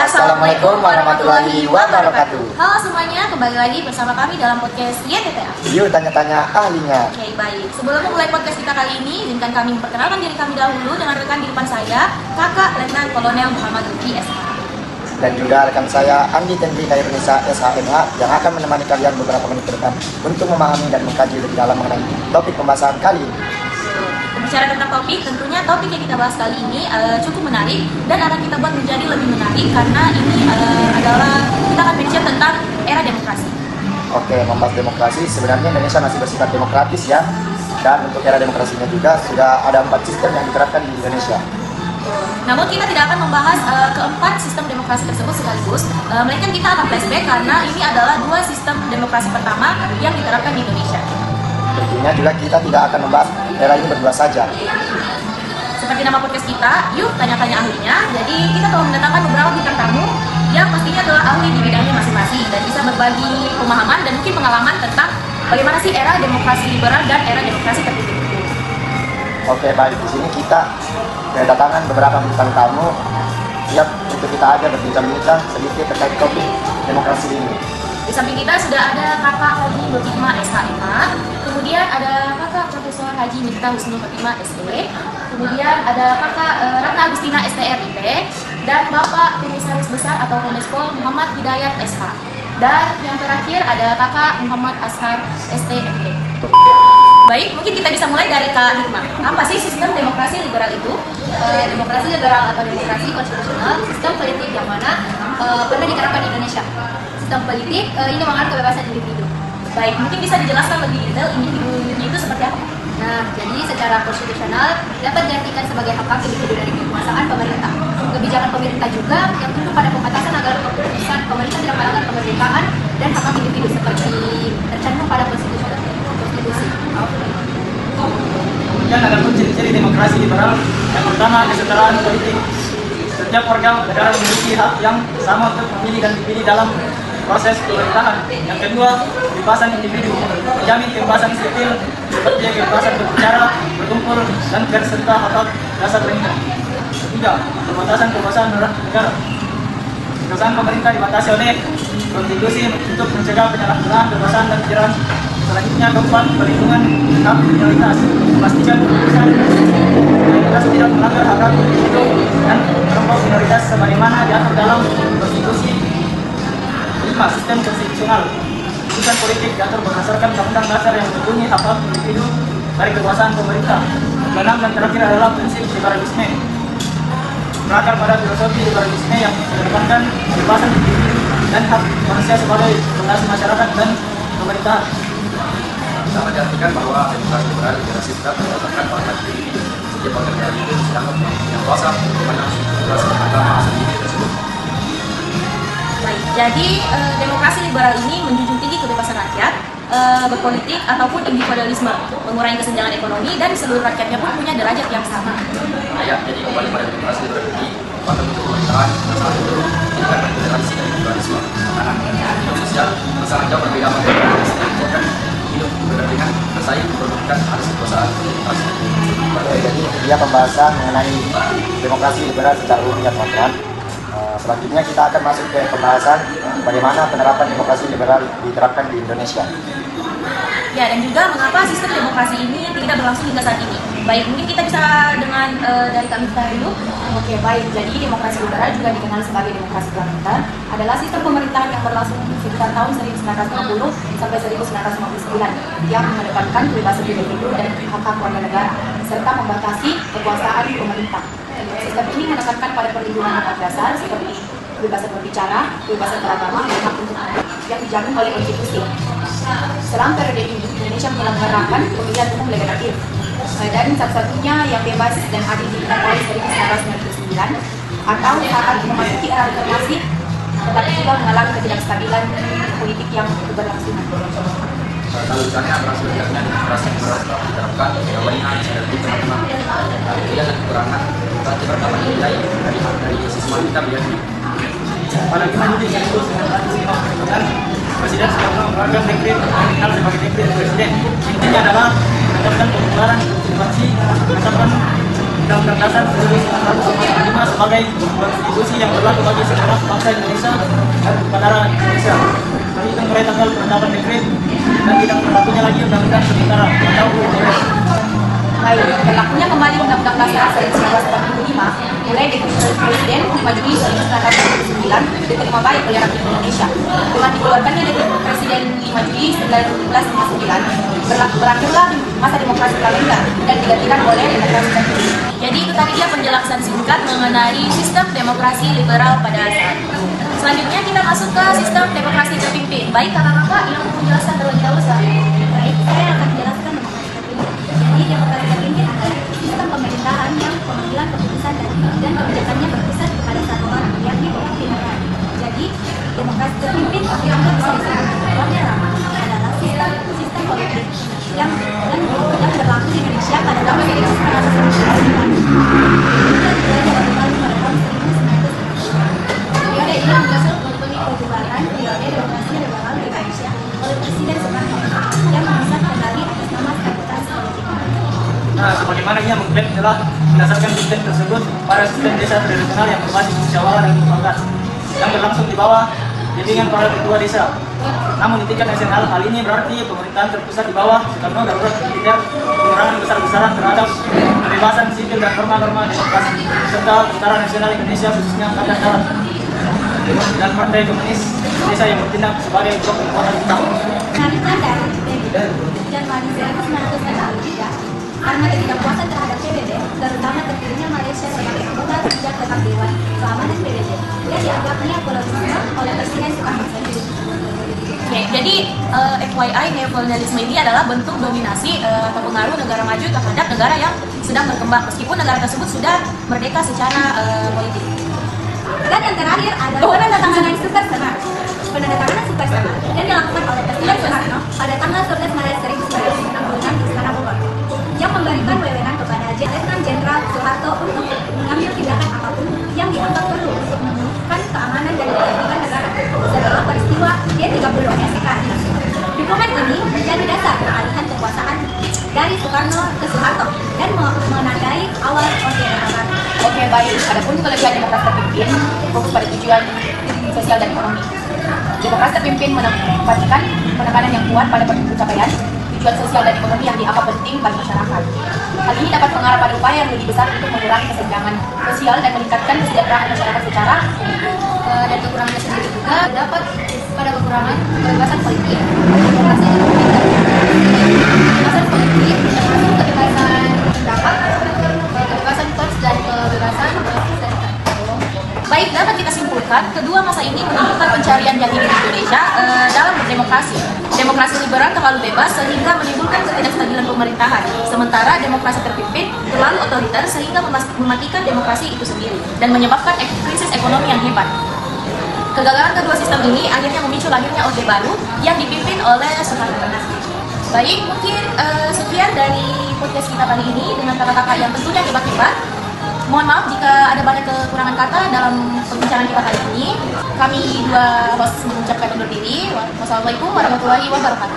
Assalamualaikum warahmatullahi wabarakatuh. Halo semuanya, kembali lagi bersama kami dalam podcast YTTA. Yuk tanya-tanya ahlinya. Oke, baik. Sebelum memulai podcast kita kali ini, izinkan kami memperkenalkan diri kami dahulu dengan rekan di depan saya, Kakak Letnan Kolonel Muhammad Lutfi SH. Dan juga rekan saya Andi Tendri Kairunisa SHMH yang akan menemani kalian beberapa menit ke depan untuk memahami dan mengkaji lebih dalam mengenai topik pembahasan kali ini. Bicara tentang topik, tentunya topik yang kita bahas kali ini cukup menarik dan akan kita buat menjadi lebih menarik karena ini adalah kita akan bicara tentang era demokrasi. Oke, membahas demokrasi, sebenarnya Indonesia masih bersifat demokratis ya. Dan untuk era demokrasinya juga sudah ada 4 sistem yang diterapkan di Indonesia. Namun kita tidak akan membahas keempat sistem demokrasi tersebut sekaligus, melainkan kita akan flashback karena ini adalah 2 sistem demokrasi pertama yang diterapkan di Indonesia. Tentunya juga kita tidak akan membahas era ini berdua saja. Seperti nama podcast kita, yuk tanya-tanya ahlinya. Jadi kita telah mendatangkan beberapa bintang tamu yang pastinya adalah ahli di bidangnya masing-masing dan bisa berbagi pemahaman dan mungkin pengalaman tentang bagaimana sih era demokrasi liberal dan era demokrasi tertutup. Oke, baik. Di sini kita kedatangan beberapa bintang tamu siap untuk kita aja berbincang-bincang sedikit terkait topik demokrasi ini. Di samping kita sudah ada Kakak Haji Multikma SHMH, kemudian ada Kakak Profesor Haji Miftah Husnul Khotimah SE, kemudian ada Kakak Ratna Agustina STRIP, dan Bapak Komisaris Besar atau Kombespol Muhammad Hidayat SH. Dan yang terakhir ada Kakak Muhammad Ashar STMP. Baik, mungkin kita bisa mulai dari Kak Hikmah. Apa sih sistem demokrasi liberal itu? Demokrasi liberal atau demokrasi konstitusional, sistem politik yang mana pernah diterapkan di Indonesia. Sistem politik ini mengatur kebebasan individu. Baik, mungkin bisa dijelaskan lebih detail individunya itu seperti apa? Nah, jadi secara konstitusional dapat diartikan sebagai hak individu dari kekuasaan pemerintah. Kebijakan pemerintah juga yang tunduk pada pembatasan agar keputusan pemerintah tidak melanggar kemerdekaan dan hak individu seperti tercantum pada konstitusi. Kemudian ada pun ciri-ciri demokrasi liberal. Yang pertama, kesetaraan politik. Setiap warga negara memiliki hak yang sama untuk memilih dan dipilih dalam proses pemerintahan. Yang kedua, kebebasan individu. Menjamin kebebasan sipil seperti kebebasan berbicara, berkumpul, dan berserta atau dasar pendidikan. Ketiga, pembatasan kekuasaan negara. Kekuasaan pemerintah dibatasi oleh konstitusi untuk mencegah penyalahgunaan kekuasaan dan pikiran. Selanjutnya, keempat, perlindungan hak minoritas. Memastikan keputusan minoritas tidak melanggar hak individu dan kelompok minoritas sebagaimana diatur dalam konstitusi. 5. Sistem konstitusional. Keputusan politik diatur berdasarkan undang-undang dasar yang melindungi hak individu dari kekuasaan pemerintah. 6. Dan terakhir adalah prinsip liberalisme. Berakar pada filosofi liberalisme yang mengedepankan kebebasan individu dan hak manusia sebagai fondasi masyarakat dan pemerintahan. Dapat diartikan bahwa demokrasi liberal adalah sistem berdasarkan pada individu. Setiap warga negara itu sedang yang kuasa kepada agama sendiri tersebut. Baik, jadi demokrasi liberal ini menjunjung tinggi kebebasan rakyat, berpolitik ataupun individualisme, mengurangi kesenjangan ekonomi dan seluruh rakyatnya pun punya derajat yang sama. Ya, jadi kembali pada demokrasi liberal ini, pada bentuk pemerintahan yang saat itu tidak bertoleransi dan individualisme. Karena hidup sosial sangat jauh berbeda pada demokrasi dan hidup berdampingan bersaing memperebutkan atas kekuasaan. Oke, jadi dia pembahasan mengenai demokrasi liberal secara umum ya teman-teman. Selanjutnya kita akan masuk ke pembahasan bagaimana penerapan demokrasi liberal diterapkan di Indonesia. Ya, dan juga mengapa sistem demokrasi ini tidak berlangsung hingga saat ini. Baik, mungkin kita bisa dengan dari kami dulu. Oke, baik. Jadi demokrasi liberal juga dikenal sebagai demokrasi parlementer adalah sistem pemerintahan yang berlangsung sekitar tahun 1950 sampai 1959 yang mengedepankan kebebasan individu dan hak-hak warga negara serta membatasi kekuasaan pemerintah. Sistem ini menekankan pada perlindungan hak dasar seperti kebebasan berbicara, kebebasan beragama, dan hak untuk anak yang dijamin oleh konstitusi. Selama periode ini, Indonesia menyelenggarakan pemilihan umum legislatif dan satu-satunya yang bebas dan adil dimulai dari 1999 atau saat memasuki era reformasi, tetapi juga mengalami ketidakstabilan politik yang berlangsung. Talusannya adalah sebenarnya demokrasi liberal telah diterapkan kelebihan seperti teman-teman. Kemudian dan kekurangan berarti pertama nilai dari siswa kita biasanya. Pada 5 Juli 1959, Presiden Soekarno mengeluarkan dekret yang dikenal sebagai dekret presiden. Intinya adalah menetapkan pembubaran konstitusi, menetapkan Undang-Undang Dasar 1945 sebagai konstitusi yang berlaku bagi segenap bangsa Indonesia dan negara Indonesia. Kami itu mulai tanggal penetapan dekret dan tidak berlakunya lagi Undang-Undang Sementara atau UUD. Baik, berlakunya kembali Undang-Undang Dasar 1945 mulai dekret Presiden 5 Juli 1949 diterima baik oleh rakyat Indonesia. Dengan dikeluarkannya dekret Presiden 5 Juli 1959, berakhirlah masa demokrasi parlementer dan digantikan oleh demokrasi tertutup. Jadi itu tadi dia penjelasan singkat mengenai sistem demokrasi liberal pada saat itu. Selanjutnya kita masuk ke sistem demokrasi terpimpin. Baik kakak-kakak yang mau menjelaskan terlebih dahulu Baik, saya akan menjelaskan demokrasi terpimpin. Jadi demokrasi terpimpin adalah sistem pemerintahan yang pengambilan keputusan dan kebijakannya berpusat kepada satu orang, yakni pemerintahan. Jadi demokrasi terpimpin yang bisa disebut programnya lama adalah sistem politik yang berlaku di Indonesia pada tahun 1999. Periode ini menyusul pembubaran periode demokrasi liberal di Indonesia oleh Presiden Soekarno yang memesan kembali atas nama stabilitas politik. Nah, sebagaimana ia mengklaim telah berdasarkan sistem tersebut pada sistem desa tradisional yang berbasis musyawarah dan mufakat yang berlangsung di bawah bimbingan para ketua desa. Namun di tingkat nasional, hal ini berarti pemerintahan terpusat di bawah Soekarno darurat militer, pengurangan besar-besaran terhadap kebebasan sipil dan norma-norma demokrasi serta Tentara Nasional Indonesia khususnya Angkatan Darat dan Partai Komunis Indonesia yang bertindak sebagai blok kekuatan utama. Penarikan dari PBB Januari 1963 karena ketidakpuasan terhadap PBB, terutama terpilihnya Malaysia sebagai anggota sejak tetap Dewan Keamanan PBB, yang dianggapnya kolonialisme oleh Presiden Soekarno. Oke, jadi FYI, neokolonialisme ini adalah bentuk dominasi atau pengaruh negara maju terhadap negara yang sedang berkembang, meskipun negara tersebut sudah merdeka secara politik. Dan yang terakhir adalah penandatanganan super semar. Penandatanganan super semar yang dilakukan oleh Presiden Soekarno pada tanggal 11 Maret 1966 di Istana Bogor, yang memberikan wewenang kepada Letnan Jenderal Soeharto untuk mengambil tindakan apapun yang dianggap perlu untuk memulihkan keamanan dan ketertiban negara setelah peristiwa G30 SKI. Dokumen ini menjadi dasar peralihan kekuasaan dari Soekarno ke Soeharto dan menandai awal Orde Baru. Oke, baik. Adapun kelebihan demokrasi terpimpin fokus pada tujuan sosial dan ekonomi. Demokrasi terpimpin menempatkan penekanan yang kuat pada pencapaian tujuan sosial dan ekonomi yang dianggap penting bagi masyarakat. Hal ini dapat mengarah pada upaya yang lebih besar untuk mengurangi kesenjangan sosial dan meningkatkan kesejahteraan masyarakat secara Dan kekurangannya sendiri juga dapat pada kekurangan kebebasan politik. Demokrasi kebebasan politik termasuk kebebasan pendapat, kebebasan pers dan kebebasan berserikat. Baik, dapat kita simpulkan, kedua masa ini menunjukkan pencarian yang hidup di Indonesia dalam berdemokrasi. Demokrasi liberal terlalu bebas sehingga menimbulkan ketidakstabilan pemerintahan, sementara demokrasi terpimpin terlalu otoriter sehingga mematikan demokrasi itu sendiri dan menyebabkan krisis ekonomi yang hebat. Kegagalan kedua sistem ini akhirnya memicu lahirnya Orde Baru yang dipimpin oleh Soekarno. Baik, mungkin sekian dari podcast kita kali ini dengan kata-kata yang tentunya hebat-hebat. Mohon maaf jika ada banyak kekurangan kata dalam pembicaraan kita kali ini. Kami dua host mengucapkan undur diri. Wassalamualaikum warahmatullahi wabarakatuh.